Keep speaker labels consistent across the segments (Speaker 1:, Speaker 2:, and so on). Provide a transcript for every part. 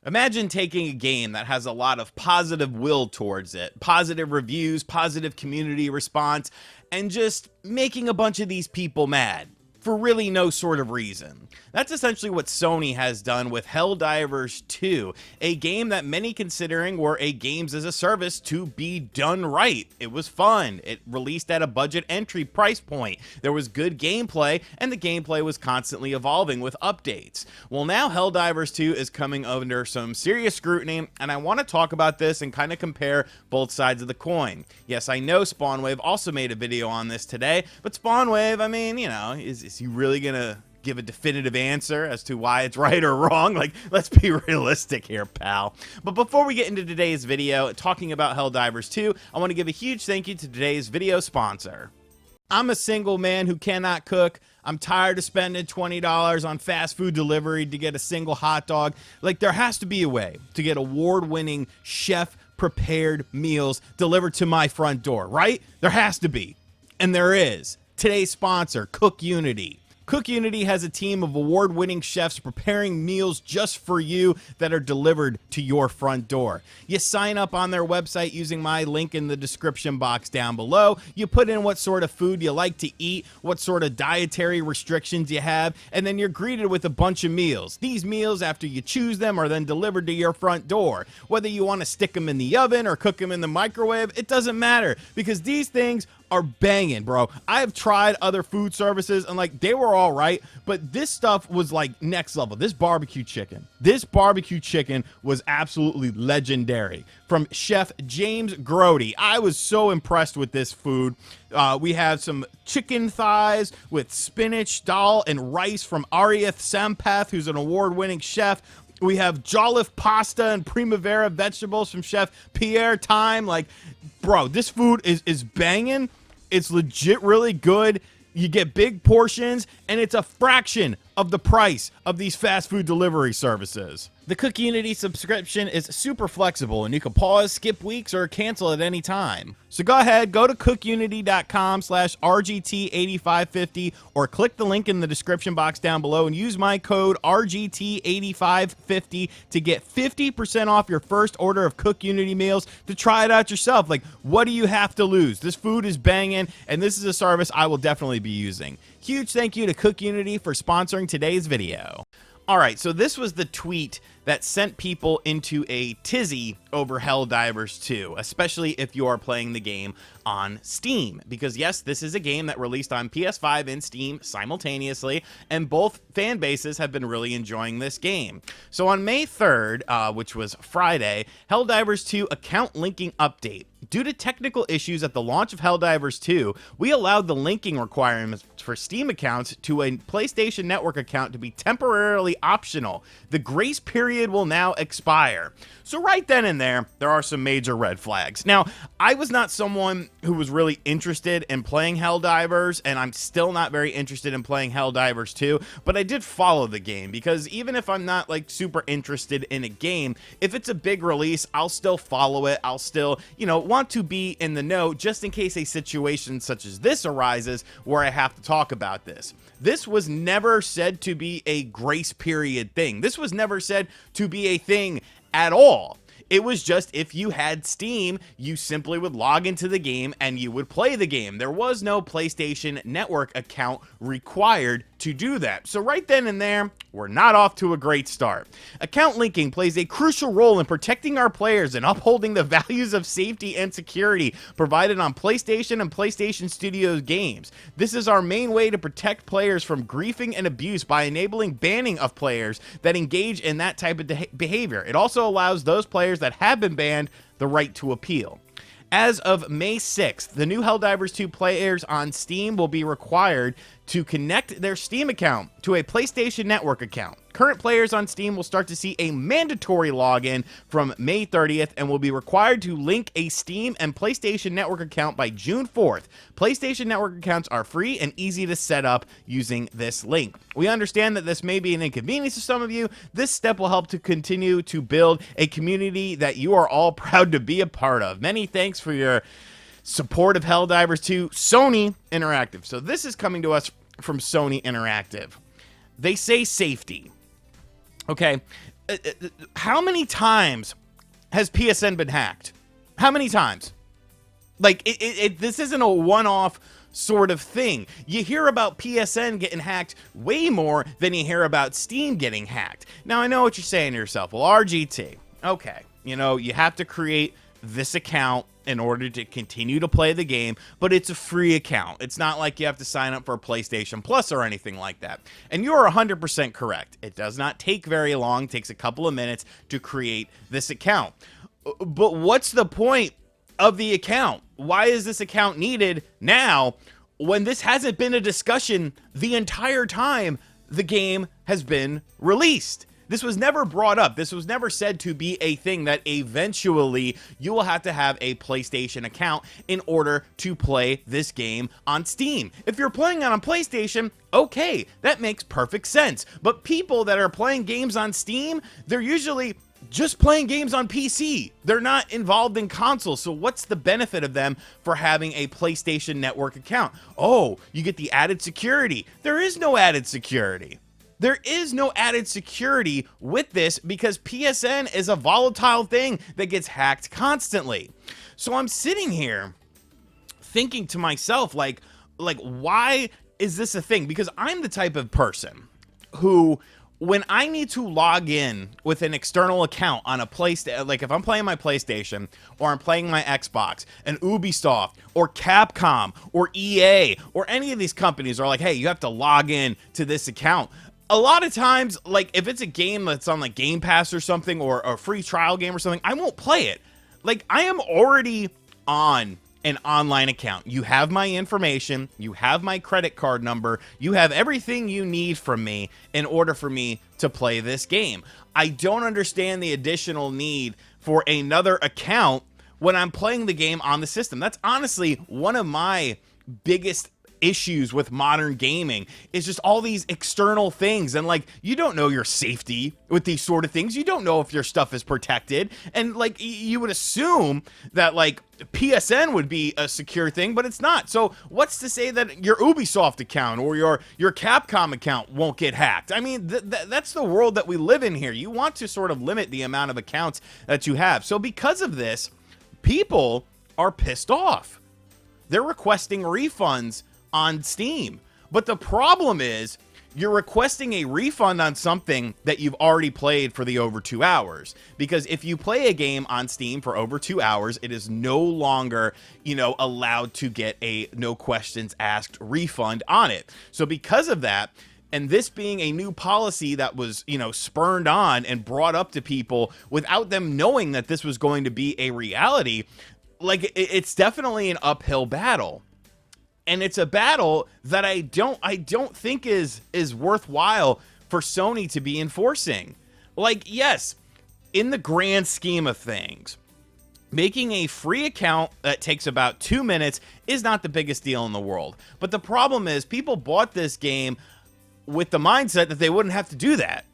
Speaker 1: Imagine taking a game that has a lot of positive will towards it, positive reviews, positive community response, and just making a bunch of these people mad for really no sort of reason. That's essentially what Sony has done with Helldivers 2, a game that many considering were a games as a service to be done right. It was fun. It released at a budget entry price point. There was good gameplay, and the gameplay was constantly evolving with updates. Well, now Helldivers 2 is coming under some serious scrutiny, and I want to talk about this and kind of compare both sides of the coin. Yes, I know Spawnwave also made a video on this today, but Spawnwave, I mean, you know, is he really gonna give a definitive answer as to why it's right or wrong? Like, let's be realistic here, pal. But before we get into today's video talking about Helldivers 2, I want to give a huge thank you to today's video sponsor. I'm a single man who cannot cook. I'm tired of spending $20 on fast food delivery to get a single hot dog. Like, there has to be a way to get award-winning chef prepared meals delivered to my front door, right? There has to be. And there is. Today's sponsor, Cook Unity. Cook Unity has a team of award-winning chefs preparing meals just for you that are delivered to your front door. You sign up on their website using my link in the description box down below. You put in what sort of food you like to eat, what sort of dietary restrictions you have, and then you're greeted with a bunch of meals. These meals, after you choose them, are then delivered to your front door. Whether you want to stick them in the oven or cook them in the microwave, it doesn't matter, because these things are banging, bro. I have tried other food services and like they were all right, but this stuff was like next level. This barbecue chicken was absolutely legendary from Chef James Grody. I was so impressed with this food. We have some chicken thighs with spinach, dal, and rice from Arieth Sampath, who's an award-winning chef. We have Jolliffe pasta and primavera vegetables from Chef Pierre Time. Like, bro, this food is banging. It's legit really good. You get big portions, and it's a fraction of the price of these fast food delivery services. The Cook Unity subscription is super flexible, and you can pause, skip weeks, or cancel at any time. So go ahead, go to cookunity.com/RGT8550 or click the link in the description box down below and use my code RGT8550 to get 50% off your first order of Cook Unity meals to try it out yourself. Like, what do you have to lose? This food is banging, and this is a service I will definitely be using. Huge thank you to Cook Unity for sponsoring today's video. All right, so this was the tweet that sent people into a tizzy over Helldivers 2, especially if you are playing the game on Steam. Because yes, this is a game that released on PS5 and Steam simultaneously, and both fan bases have been really enjoying this game. So on May 3rd, which was Friday, Helldivers 2 account linking update. Due to technical issues at the launch of Helldivers 2, we allowed the linking requirements for Steam accounts to a PlayStation Network account to be temporarily optional. The grace period will now expire. So right then and there are some major red flags. Now, I was not someone who was really interested in playing Helldivers, and I'm still not very interested in playing Helldivers 2, but I did follow the game, because even if I'm not like super interested in a game, if it's a big release, I'll still follow it. I'll still, you know, want to be in the know just in case a situation such as this arises where I have to talk about this. This was never said to be a grace period thing. This was never said to be a thing at all. It was just if you had Steam, you simply would log into the game and you would play the game. There was no PlayStation Network account required to do that. So right then and there, we're not off to a great start. Account linking plays a crucial role in protecting our players and upholding the values of safety and security provided on PlayStation and PlayStation Studios games. This is our main way to protect players from griefing and abuse by enabling banning of players that engage in that type of behavior. It also allows those players that have been banned the right to appeal. As of May 6th, the new Helldivers 2 players on Steam will be required to connect their Steam account to a PlayStation Network account. Current players on Steam will start to see a mandatory login from May 30th and will be required to link a Steam and PlayStation Network account by June 4th. PlayStation Network accounts are free and easy to set up using this link. We understand that this may be an inconvenience to some of you. This step will help to continue to build a community that you are all proud to be a part of. Many thanks for your support of Helldivers 2, Sony Interactive. So this is coming to us from Sony Interactive. They say safety. Okay, how many times has PSN been hacked? How many times? Like, this isn't a one-off sort of thing. You hear about PSN getting hacked way more than you hear about Steam getting hacked. Now, I know what you're saying to yourself. Well, RGT, okay, you know, you have to create this account in order to continue to play the game, but it's a free account. It's not like you have to sign up for a PlayStation Plus or anything like that. And you are 100% correct. It does not take very long. It takes a couple of minutes to create this account. But what's the point of the account? Why is this account needed now when this hasn't been a discussion the entire time the game has been released? This was never brought up. This was never said to be a thing that eventually you will have to have a PlayStation account in order to play this game on Steam. If you're playing on a PlayStation, okay, that makes perfect sense. But people that are playing games on Steam, they're usually just playing games on PC. They're not involved in consoles. So what's the benefit of them for having a PlayStation Network account? Oh, you get the added security. There is no added security. There is no added security with this because PSN is a volatile thing that gets hacked constantly. So I'm sitting here thinking to myself, like why is this a thing? Because I'm the type of person who, when I need to log in with an external account on a PlayStation, like if I'm playing my PlayStation or I'm playing my Xbox, and Ubisoft or Capcom or EA or any of these companies are like, hey, you have to log in to this account. A lot of times, like if it's a game that's on like Game Pass or something, or a free trial game or something, I won't play it. Like, I am already on an online account. You have my information, you have my credit card number, you have everything you need from me in order for me to play this game. I don't understand the additional need for another account when I'm playing the game on the system. That's honestly one of my biggest issues with modern gaming, is just all these external things. And like, you don't know your safety with these sort of things. You don't know if your stuff is protected. And like, you would assume that like PSN would be a secure thing, but it's not. So what's to say that your Ubisoft account or your Capcom account won't get hacked? I mean, that's the world that we live in here. You want to sort of limit the amount of accounts that you have. So because of this, people are pissed off. They're requesting refunds on Steam. But the problem is, you're requesting a refund on something that you've already played for the over 2 hours. Because if you play a game on Steam for over 2 hours, it is no longer, allowed to get a no questions asked refund on it. So because of that, and this being a new policy that was, spurned on and brought up to people without them knowing that this was going to be a reality, like, it's definitely an uphill battle. And it's a battle that I don't think is worthwhile for Sony to be enforcing. Like, yes, in the grand scheme of things, making a free account that takes about 2 minutes is not the biggest deal in the world. But the problem is, people bought this game with the mindset that they wouldn't have to do that,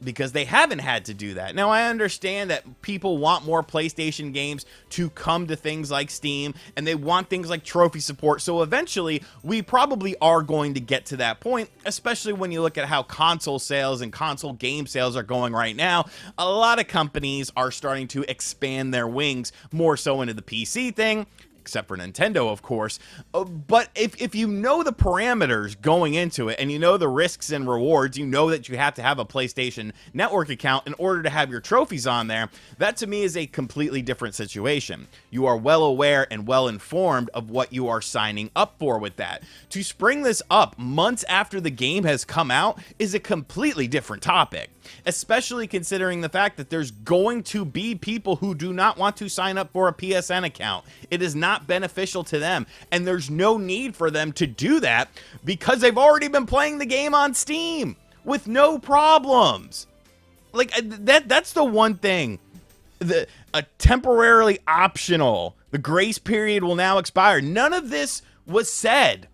Speaker 1: because they haven't had to do that. Now, I understand that people want more PlayStation games to come to things like Steam, and they want things like trophy support. So eventually, we probably are going to get to that point, especially when you look at how console sales and console game sales are going right now. A lot of companies are starting to expand their wings more so into the PC thing, except for Nintendo, of course. But if you know the parameters going into it, and you know the risks and rewards, you know that you have to have a PlayStation Network account in order to have your trophies on there, that to me is a completely different situation. You are well aware and well informed of what you are signing up for with that. To spring this up months after the game has come out is a completely different topic, especially considering the fact that there's going to be people who do not want to sign up for a PSN account. It is not beneficial to them, and there's no need for them to do that because they've already been playing the game on Steam with no problems. Like, that's the one thing. A temporarily optional, the grace period will now expire. None of this was said.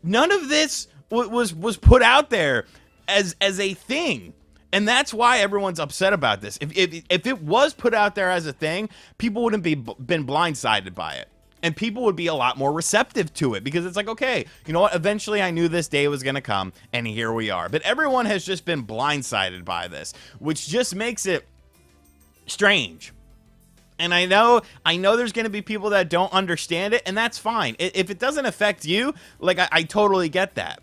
Speaker 1: None of this was put out there as a thing. And that's why everyone's upset about this. If it was put out there as a thing, people wouldn't been blindsided by it. And people would be a lot more receptive to it because it's like, okay, you know what? Eventually I knew this day was going to come and here we are. But everyone has just been blindsided by this, which just makes it strange. And I know there's going to be people that don't understand it, and that's fine. If it doesn't affect you, like I totally get that.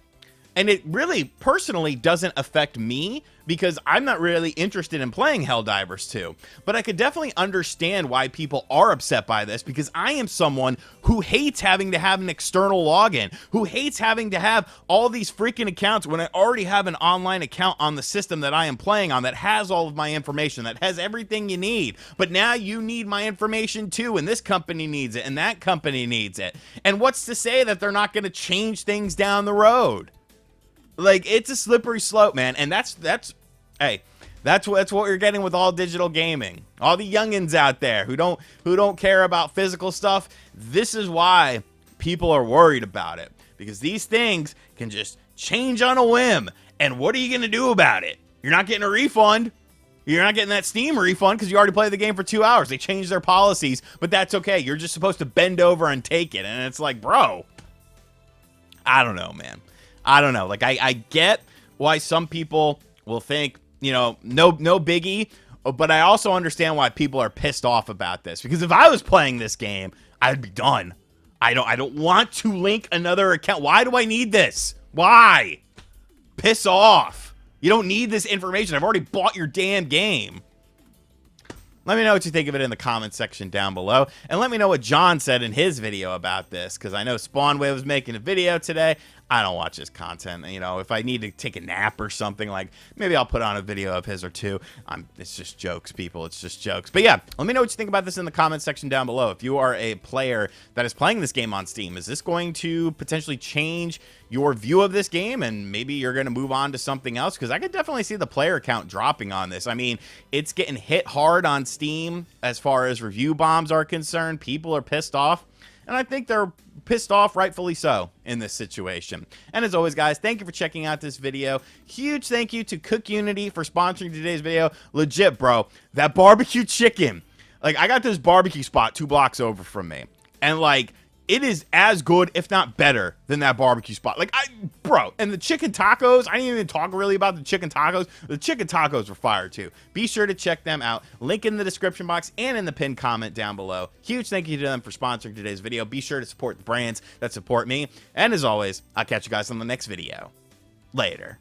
Speaker 1: And it really personally doesn't affect me because I'm not really interested in playing Helldivers 2. But I could definitely understand why people are upset by this because I am someone who hates having to have an external login, who hates having to have all these freaking accounts when I already have an online account on the system that I am playing on that has all of my information, that has everything you need. But now you need my information too, and this company needs it, and that company needs it. And what's to say that they're not going to change things down the road? Like, it's a slippery slope, man, and that's what you're getting with all digital gaming. All the youngins out there who don't care about physical stuff. This is why people are worried about it, because these things can just change on a whim. And what are you gonna do about it? You're not getting a refund. You're not getting that Steam refund because you already played the game for 2 hours. They changed their policies, but that's okay. You're just supposed to bend over and take it, and it's like, bro, I don't know, man. I don't know. Like, I get why some people will think, you know, no biggie, but I also understand why people are pissed off about this. Because if I was playing this game, I'd be done. I don't want to link another account. Why do I need this? Why? Piss off. You don't need this information. I've already bought your damn game. Let me know what you think of it in the comments section down below. And let me know what John said in his video about this, because I know Spawnwave was making a video today. I don't watch his content. You know, if I need to take a nap or something, like, maybe I'll put on a video of his or two. It's just jokes, people. It's just jokes. But yeah, let me know what you think about this in the comments section down below. If you are a player that is playing this game on Steam, is this going to potentially change your view of this game, and maybe you're going to move on to something else? Because I could definitely see the player count dropping on this. I mean, it's getting hit hard on Steam as far as review bombs are concerned. People are pissed off, and I think they're pissed off, rightfully so, in this situation. And as always, guys, thank you for checking out this video. Huge thank you to Cook Unity for sponsoring today's video. Legit, bro, that barbecue chicken, like, I got this barbecue spot 2 blocks over from me, and like, it is as good, if not better, than that barbecue spot. Like, bro, and the chicken tacos, I didn't even talk really about the chicken tacos. The chicken tacos were fire, too. Be sure to check them out. Link in the description box and in the pinned comment down below. Huge thank you to them for sponsoring today's video. Be sure to support the brands that support me. And as always, I'll catch you guys on the next video. Later.